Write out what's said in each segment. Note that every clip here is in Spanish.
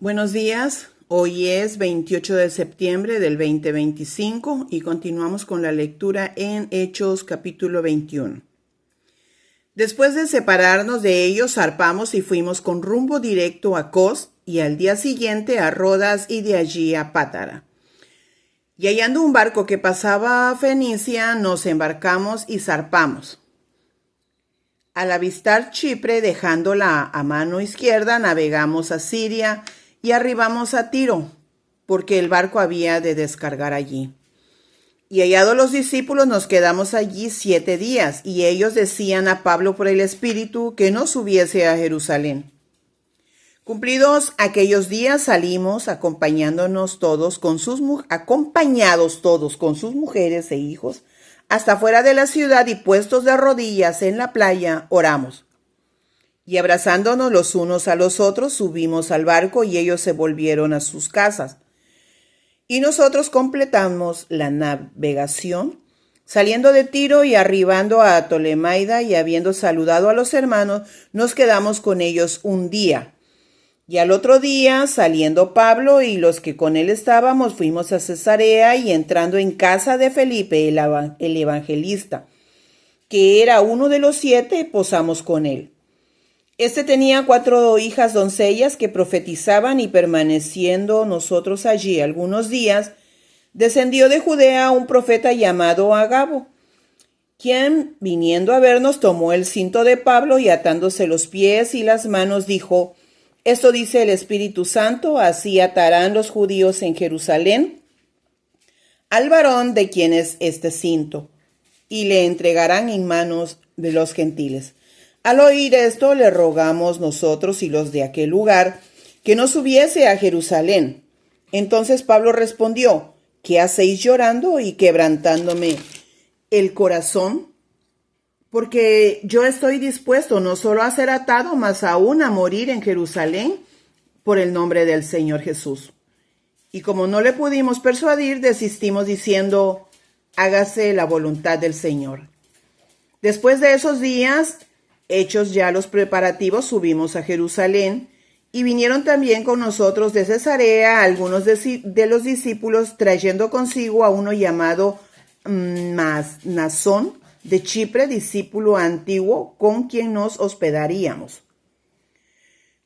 Buenos días, hoy es 28 de septiembre del 2025 y continuamos con la lectura en Hechos capítulo 21. Después de separarnos de ellos, zarpamos y fuimos con rumbo directo a Cos y al día siguiente a Rodas y de allí a Pátara. Y hallando un barco que pasaba a Fenicia, nos embarcamos y zarpamos. Al avistar Chipre, dejándola a mano izquierda, navegamos a Siria y arribamos a Tiro, porque el barco había de descargar allí. Y hallados los discípulos, nos quedamos allí 7 días, y ellos decían a Pablo por el Espíritu que no subiese a Jerusalén. Cumplidos aquellos días, salimos acompañados todos con sus mujeres e hijos, hasta fuera de la ciudad, y puestos de rodillas en la playa, oramos. Y abrazándonos los unos a los otros, subimos al barco y ellos se volvieron a sus casas. Y nosotros completamos la navegación, saliendo de Tiro y arribando a Tolemaida, y habiendo saludado a los hermanos, nos quedamos con ellos un día. Y al otro día, saliendo Pablo y los que con él estábamos, fuimos a Cesarea, y entrando en casa de Felipe, el evangelista, que era uno de los 7, posamos con él. Este tenía 4 hijas doncellas que profetizaban, y permaneciendo nosotros allí algunos días, descendió de Judea un profeta llamado Agabo, quien, viniendo a vernos, tomó el cinto de Pablo y atándose los pies y las manos, dijo: Esto dice el Espíritu Santo, así atarán los judíos en Jerusalén al varón de quien es este cinto, y le entregarán en manos de los gentiles. Al oír esto, le rogamos nosotros y los de aquel lugar que no subiese a Jerusalén. Entonces Pablo respondió: ¿Qué hacéis llorando y quebrantándome el corazón? Porque yo estoy dispuesto no solo a ser atado, mas aún a morir en Jerusalén por el nombre del Señor Jesús. Y como no le pudimos persuadir, desistimos diciendo: hágase la voluntad del Señor. Después de esos días, hechos ya los preparativos, subimos a Jerusalén, y vinieron también con nosotros de Cesarea algunos de los discípulos, trayendo consigo a uno llamado Mnasón de Chipre, discípulo antiguo, con quien nos hospedaríamos.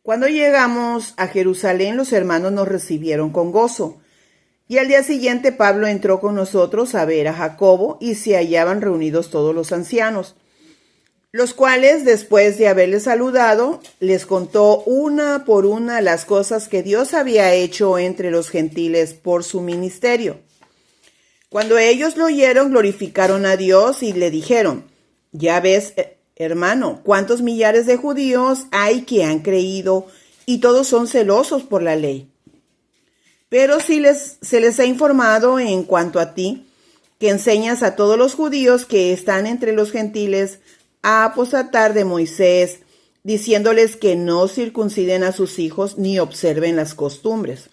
Cuando llegamos a Jerusalén, los hermanos nos recibieron con gozo, y al día siguiente Pablo entró con nosotros a ver a Jacobo, y se hallaban reunidos todos los ancianos, los cuales, después de haberles saludado, les contó una por una las cosas que Dios había hecho entre los gentiles por su ministerio. Cuando ellos lo oyeron, glorificaron a Dios y le dijeron: ya ves, hermano, cuántos millares de judíos hay que han creído, y todos son celosos por la ley. Pero se les ha informado en cuanto a ti, que enseñas a todos los judíos que están entre los gentiles a apostatar de Moisés, diciéndoles que no circunciden a sus hijos ni observen las costumbres.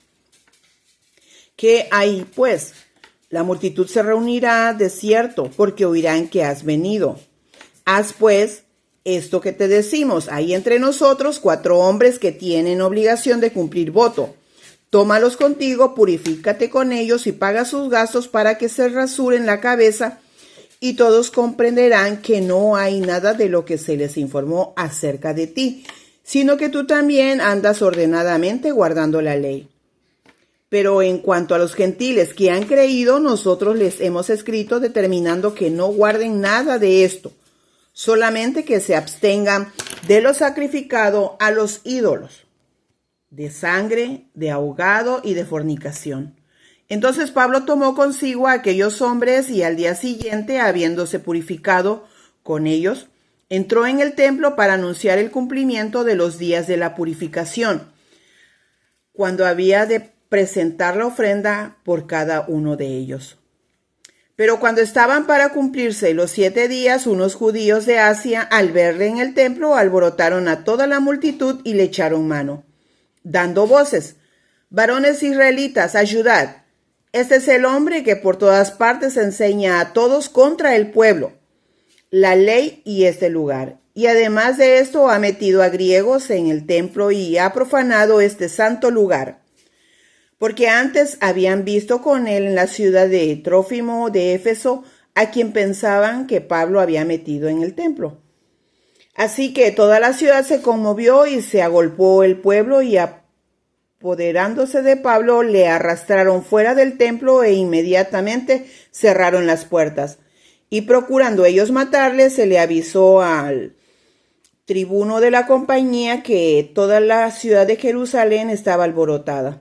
¿Qué hay, pues? La multitud se reunirá de cierto, porque oirán que has venido. Haz, pues, esto que te decimos: hay entre nosotros 4 hombres que tienen obligación de cumplir voto. Tómalos contigo, purifícate con ellos y paga sus gastos para que se rasuren la cabeza, y todos comprenderán que no hay nada de lo que se les informó acerca de ti, sino que tú también andas ordenadamente guardando la ley. Pero en cuanto a los gentiles que han creído, nosotros les hemos escrito determinando que no guarden nada de esto, solamente que se abstengan de lo sacrificado a los ídolos, de sangre, de ahogado y de fornicación. Entonces Pablo tomó consigo a aquellos hombres, y al día siguiente, habiéndose purificado con ellos, entró en el templo para anunciar el cumplimiento de los días de la purificación, cuando había de presentar la ofrenda por cada uno de ellos. Pero cuando estaban para cumplirse los 7 días, unos judíos de Asia, al verle en el templo, alborotaron a toda la multitud y le echaron mano, dando voces: varones israelitas, ayudad. Este es el hombre que por todas partes enseña a todos contra el pueblo, la ley y este lugar. Y además de esto ha metido a griegos en el templo y ha profanado este santo lugar, porque antes habían visto con él en la ciudad de Trófimo de Éfeso a quien pensaban que Pablo había metido en el templo. Así que toda la ciudad se conmovió y se agolpó el pueblo y apoderándose de Pablo le arrastraron fuera del templo e inmediatamente cerraron las puertas. Y procurando ellos matarle, se le avisó al tribuno de la compañía que toda la ciudad de Jerusalén estaba alborotada.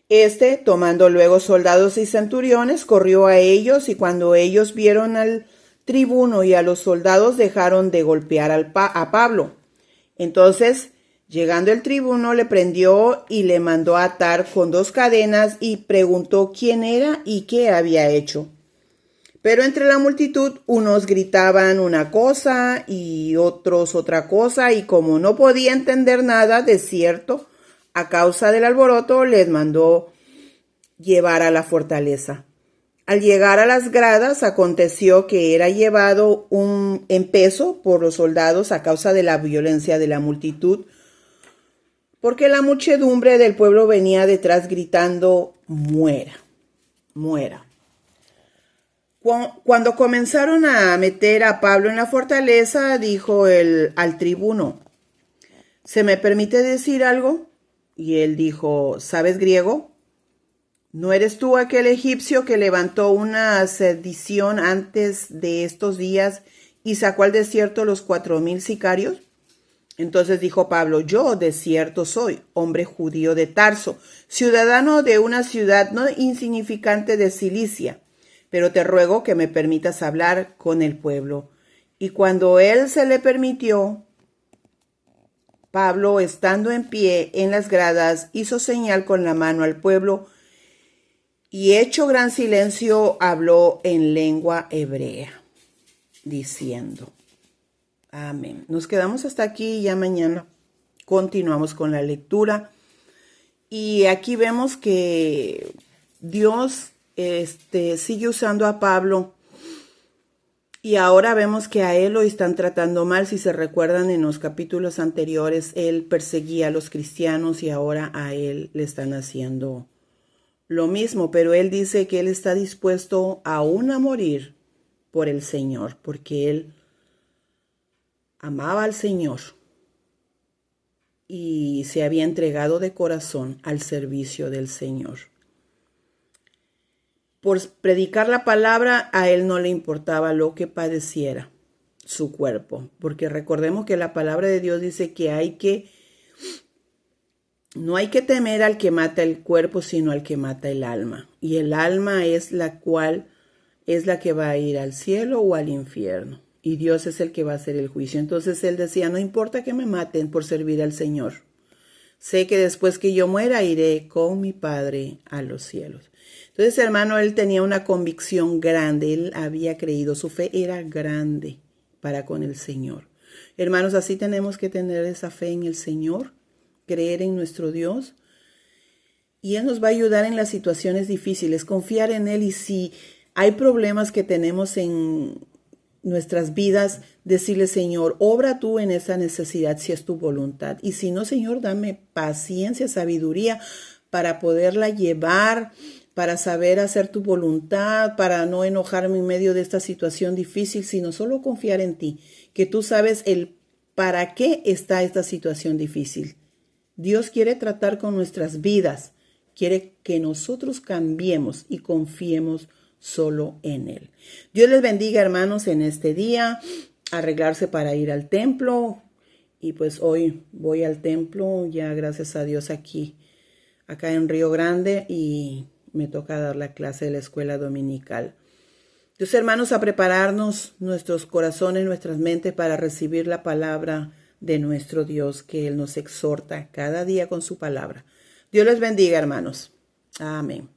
Este, tomando luego soldados y centuriones, corrió a ellos, y cuando ellos vieron al tribuno y a los soldados, dejaron de golpear a Pablo. Entonces, llegando el tribuno, le prendió y le mandó atar con 2 cadenas y preguntó quién era y qué había hecho. Pero entre la multitud unos gritaban una cosa y otros otra cosa, y como no podía entender nada de cierto, a causa del alboroto, les mandó llevar a la fortaleza. Al llegar a las gradas, aconteció que era llevado en peso por los soldados a causa de la violencia de la multitud, porque la muchedumbre del pueblo venía detrás gritando: muera, muera. Cuando comenzaron a meter a Pablo en la fortaleza, dijo al tribuno: ¿se me permite decir algo? Y él dijo: ¿sabes griego? ¿No eres tú aquel egipcio que levantó una sedición antes de estos días y sacó al desierto los 4,000 sicarios? Entonces dijo Pablo: yo de cierto soy, hombre judío de Tarso, ciudadano de una ciudad no insignificante de Cilicia, pero te ruego que me permitas hablar con el pueblo. Y cuando él se le permitió, Pablo, estando en pie en las gradas, hizo señal con la mano al pueblo y, hecho gran silencio, habló en lengua hebrea, diciendo: amén. Nos quedamos hasta aquí y ya mañana continuamos con la lectura. Y aquí vemos que Dios sigue usando a Pablo. Y ahora vemos que a él lo están tratando mal. Si se recuerdan, en los capítulos anteriores, él perseguía a los cristianos y ahora a él le están haciendo lo mismo. Pero él dice que él está dispuesto aún a morir por el Señor, porque él amaba al Señor y se había entregado de corazón al servicio del Señor. Por predicar la palabra, a él no le importaba lo que padeciera su cuerpo, porque recordemos que la palabra de Dios dice que no hay que temer al que mata el cuerpo, sino al que mata el alma. Y el alma es la que va a ir al cielo o al infierno. Y Dios es el que va a hacer el juicio. Entonces él decía: no importa que me maten por servir al Señor. Sé que después que yo muera iré con mi Padre a los cielos. Entonces, hermano, él tenía una convicción grande. Él había creído, su fe era grande para con el Señor. Hermanos, así tenemos que tener esa fe en el Señor, creer en nuestro Dios. Y Él nos va a ayudar en las situaciones difíciles, confiar en Él. Y si hay problemas que tenemos en nuestras vidas, decirle: Señor, obra tú en esa necesidad si es tu voluntad. Y si no, Señor, dame paciencia, sabiduría para poderla llevar, para saber hacer tu voluntad, para no enojarme en medio de esta situación difícil, sino solo confiar en ti, que tú sabes el para qué está esta situación difícil. Dios quiere tratar con nuestras vidas, quiere que nosotros cambiemos y confiemos solo en Él. Dios les bendiga, hermanos, en este día, arreglarse para ir al templo. Y pues hoy voy al templo, ya gracias a Dios acá en Río Grande, y me toca dar la clase de la escuela dominical. Dios, hermanos, a prepararnos nuestros corazones, nuestras mentes para recibir la palabra de nuestro Dios, que Él nos exhorta cada día con su palabra. Dios les bendiga, hermanos. Amén.